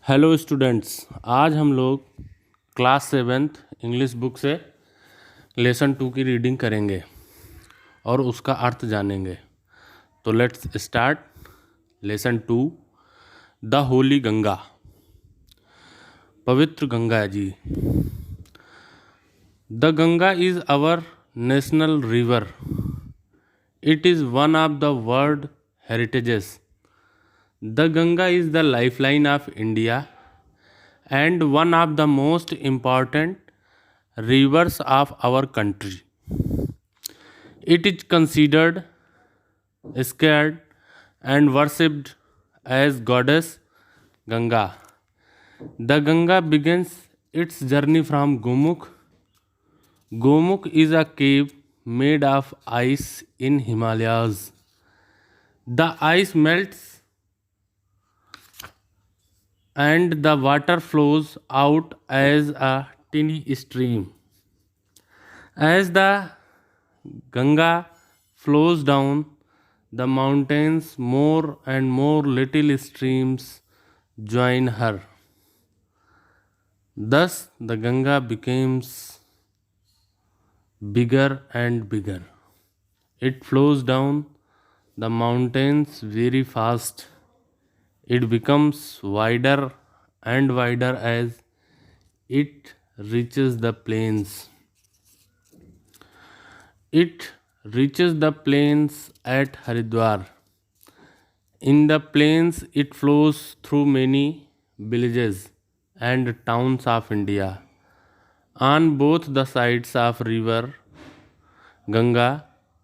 Hello students, आज हम लोग क्लास 7th इंग्लिश बुक से लेसन 2 की रीडिंग करेंगे और उसका अर्थ जानेंगे। तो let's start. Lesson 2, the holy Ganga. पवित्र Ganga ji. The Ganga is our national river. It is one of the world heritages. The Ganga is the lifeline of India and one of the most important rivers of our country. It is considered sacred and worshipped as goddess Ganga. The Ganga begins its journey from Gomukh. Gomukh is a cave made of ice in Himalayas. The ice melts and the water flows out as a tiny stream. As the Ganga flows down the mountains, more and more little streams join her. Thus the Ganga becomes bigger and bigger. It flows down the mountains very fast. It becomes wider and wider as it reaches the plains. It reaches the plains at Haridwar. In the plains, it flows through many villages and towns of India. On both the sides of river Ganga,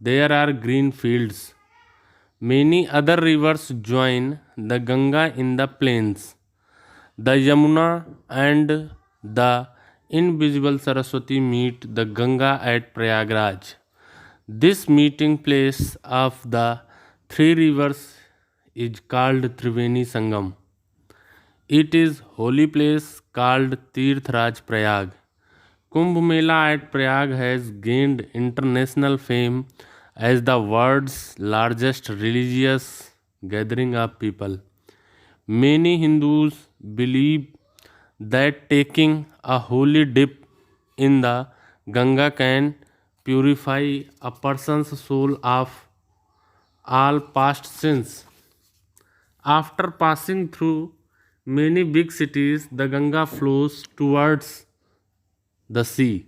there are green fields. Many other rivers join the Ganga in the plains. The Yamuna and the invisible Saraswati meet the Ganga at Prayagraj. This meeting place of the three rivers is called Triveni Sangam. It is holy place called Tirthraj Prayag. Kumbh Mela at Prayag has gained international fame as the world's largest religious gathering of people. Many Hindus believe that taking a holy dip in the Ganga can purify a person's soul of all past sins. After passing through many big cities, the Ganga flows towards the sea.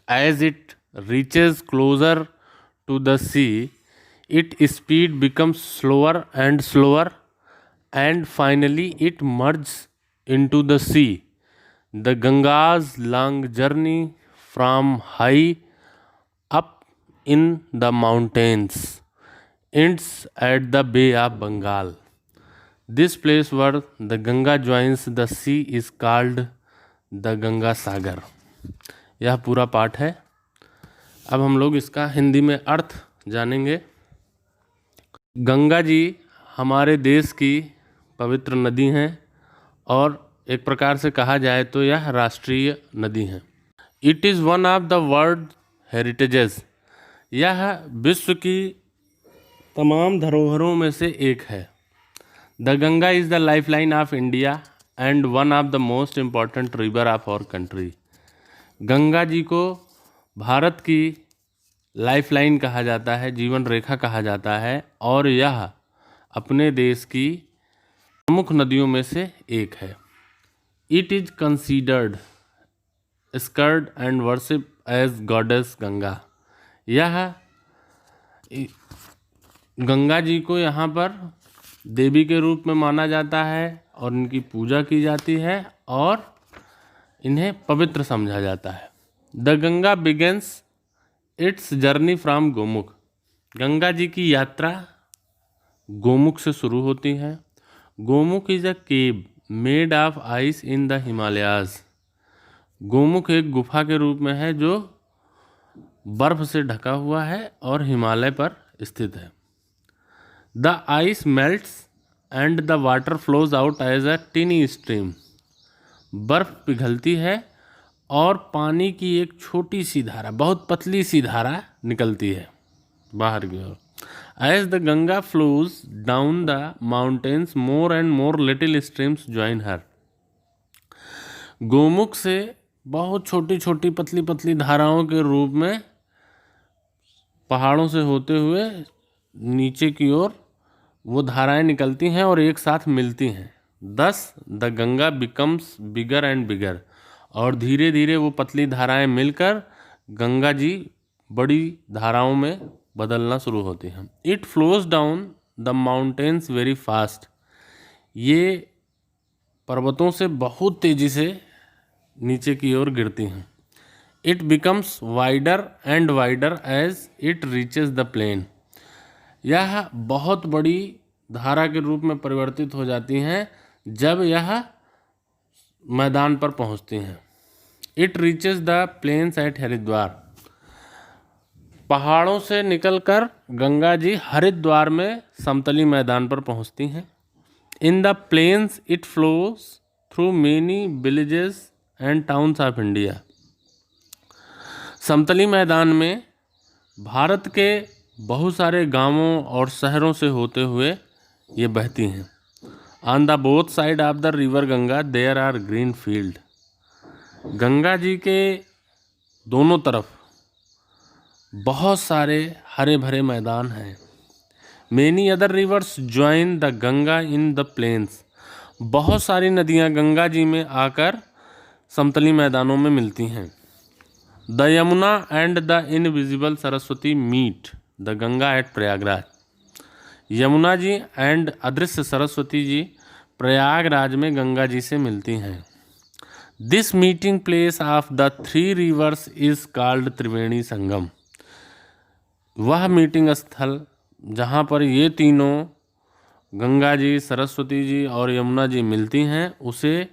As it reaches closer to the sea, its speed becomes slower and slower, and finally it merges into the sea. The Ganga's long journey from high up in the mountains ends at the Bay of Bengal. This place where the Ganga joins the sea is called the Ganga Sagar. यह पूरा पाठ है। अब हम लोग इसका हिंदी में अर्थ जानेंगे। गंगा जी हमारे देश की पवित्र नदी हैं और एक प्रकार से कहा जाए तो यह राष्ट्रीय नदी हैं। It is one of the world heritages. यह विश्व की तमाम धरोहरों में से एक है। The Ganga is the lifeline of India and one of the most important river of our country. Ganga ji को भारत की लाइफलाइन कहा जाता है, जीवन रेखा कहा जाता है, और यह अपने देश की प्रमुख नदियों में से एक है। It is considered sacred and worship as goddess Ganga. यह गंगा जी को यहाँ पर देवी के रूप में माना जाता है और इनकी पूजा की जाती है और इन्हें पवित्र समझा जाता है। The Ganga begins its journey from Gomukh. Ganga ji की यात्रा गोमुख से शुरू होती है। Gomukh is a cave made of ice in the Himalayas. Gomukh एक गुफा के रूप में है जो बर्फ से ढका हुआ है और हिमालय पर स्थित है। The ice melts and the water flows out as a tiny stream. बर्फ पिघलती है और पानी की एक छोटी सी धारा, बहुत पतली सी धारा निकलती है बाहर की ओर। As the Ganga flows down the mountains, more and more little streams join her. Gomukh से बहुत छोटी छोटी पतली पतली धाराओं के रूप में पहाड़ों से होते हुए नीचे की ओर वो धाराएं निकलती हैं और एक साथ मिलती हैं. Thus the Ganga becomes bigger and bigger. और धीरे धीरे वो पतली धाराएं मिलकर गंगा जी बड़ी धाराओं में बदलना शुरू होती हैं. It flows down the mountains very fast. ये पर्वतों से बहुत तेज़ी से नीचे की ओर गिरती हैं. It becomes wider and wider as it reaches the plain. यह बहुत बड़ी धारा के रूप में परिवर्तित हो जाती हैं जब यह मैदान पर पहुंचती हैं. It reaches the plains at Haridwar. पहाड़ों से निकलकर गंगा जी हरिद्वार में समतली मैदान पर पहुंचती हैं. In the plains it flows through many villages and towns of India. समतली मैदान में भारत के बहुत सारे गांवों और शहरों से होते हुए ये बहती हैं. On the both side of the river Ganga there are green field. Ganga ji के दोनों तरफ बहुत सारे हरे भरे मैदान हैं. Many other rivers join the Ganga in the plains. बहुत सारी नदियाँ गंगा जी में आकर समतली मैदानों में मिलती हैं. The Yamuna and the invisible Saraswati meet the Ganga at Prayagraj. Yamuna ji and अदृश्य सरस्वती जी प्रयागराज में गंगा जी से मिलती हैं. This meeting place of the three rivers is called Triveni Sangam. वह मीटिंग स्थल जहाँ पर ये तीनों गंगा जी, सरस्वती जी और यमुना जी मिलती हैं उसे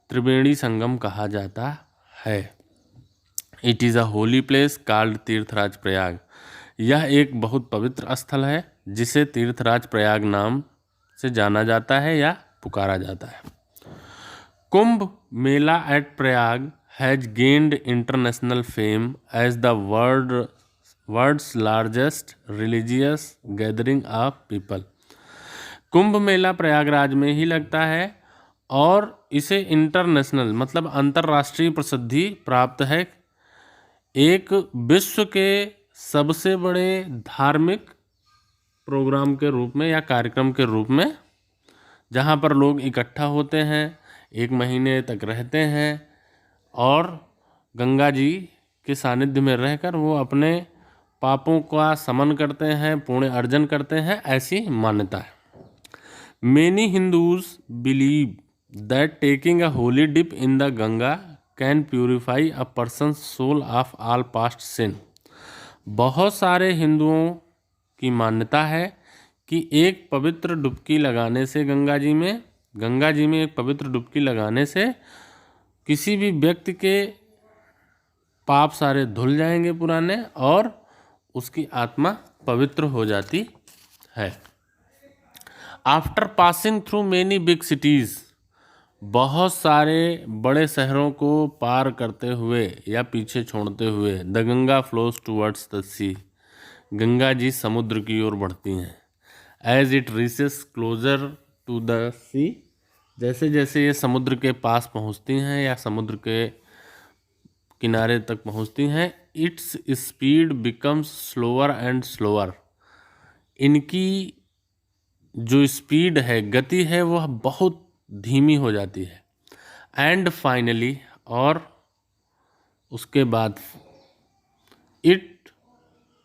त्रिवेणी संगम कहा जाता है. It is a holy place called Tirthraj Prayag. यह एक बहुत पवित्र स्थल है जिसे तीर्थराज प्रयाग नाम से जाना जाता है या पुकारा जाता है. Kumbh Mela at Prayag has gained international fame as the world's largest religious gathering of people. Kumbh Mela Prayagraj में ही लगता है और इसे इंटरनेशनल मतलब अंतर्राष्ट्रीय प्रसिद्धि प्राप्त है. एक विश्व के सबसे बड़े धार्मिक प्रोग्राम के रूप में या कार्यक्रम के रूप में जहाँ पर लोग इकट्ठा होते हैं, एक महीने तक रहते हैं और गंगा जी के सानिध्य में रहकर वो अपने पापों का समन करते हैं, पुण्य अर्जन करते हैं, ऐसी मान्यता है. Many Hindus believe that taking a holy dip in the Ganga can purify a person's soul of all past sin. बहुत सारे हिंदुओं की मान्यता है कि एक पवित्र डुबकी लगाने से गंगा जी में एक पवित्र डुबकी लगाने से किसी भी व्यक्ति के पाप सारे धुल जाएंगे पुराने और उसकी आत्मा पवित्र हो जाती है. After passing through many big cities. बहुत सारे बड़े शहरों को पार करते हुए या पीछे छोड़ते हुए the Ganga flows towards the sea. Ganga ji समुद्र की ओर बढ़ती हैं. As it reaches closer to the sea. जैसे जैसे ये समुद्र के पास पहुंचती हैं या समुद्र के किनारे तक पहुंचती हैं, its speed becomes slower and slower. इनकी जो स्पीड है, गति है, वह बहुत धीमी हो जाती है. एंड फाइनली और उसके बाद it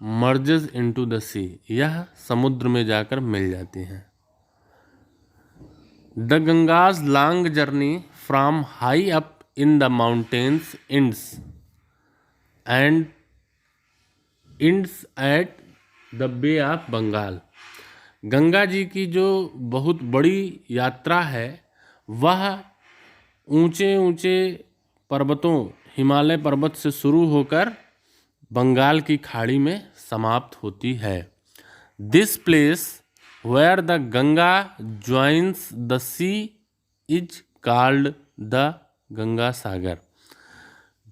merges into the sea. यह समुद्र में जाकर मिल जाती हैं. The Ganga's long journey from high up in the mountains ends at the bay of Bengal. Ganga ji की जो बहुत बड़ी यात्रा है वह ऊंचे ऊंचे पर्वतों, हिमालय पर्वत से शुरू होकर बंगाल की खाड़ी में समाप्त होती है. This place where the Ganga joins the sea is called the Ganga Sagar.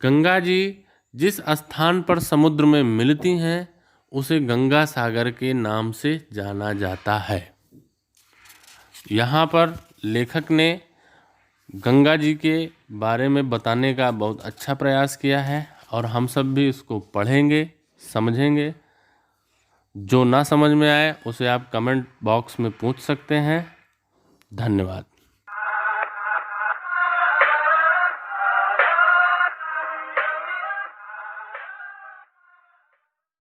Ganga ji जिस स्थान पर समुद्र में मिलती हैं उसे गंगा सागर के नाम से जाना जाता है। यहाँ पर लेखक ने गंगा जी के बारे में बताने का बहुत अच्छा प्रयास किया है और हम सब भी इसको पढ़ेंगे, समझेंगे। जो ना समझ में आए उसे आप कमेंट बॉक्स में पूछ सकते हैं। धन्यवाद।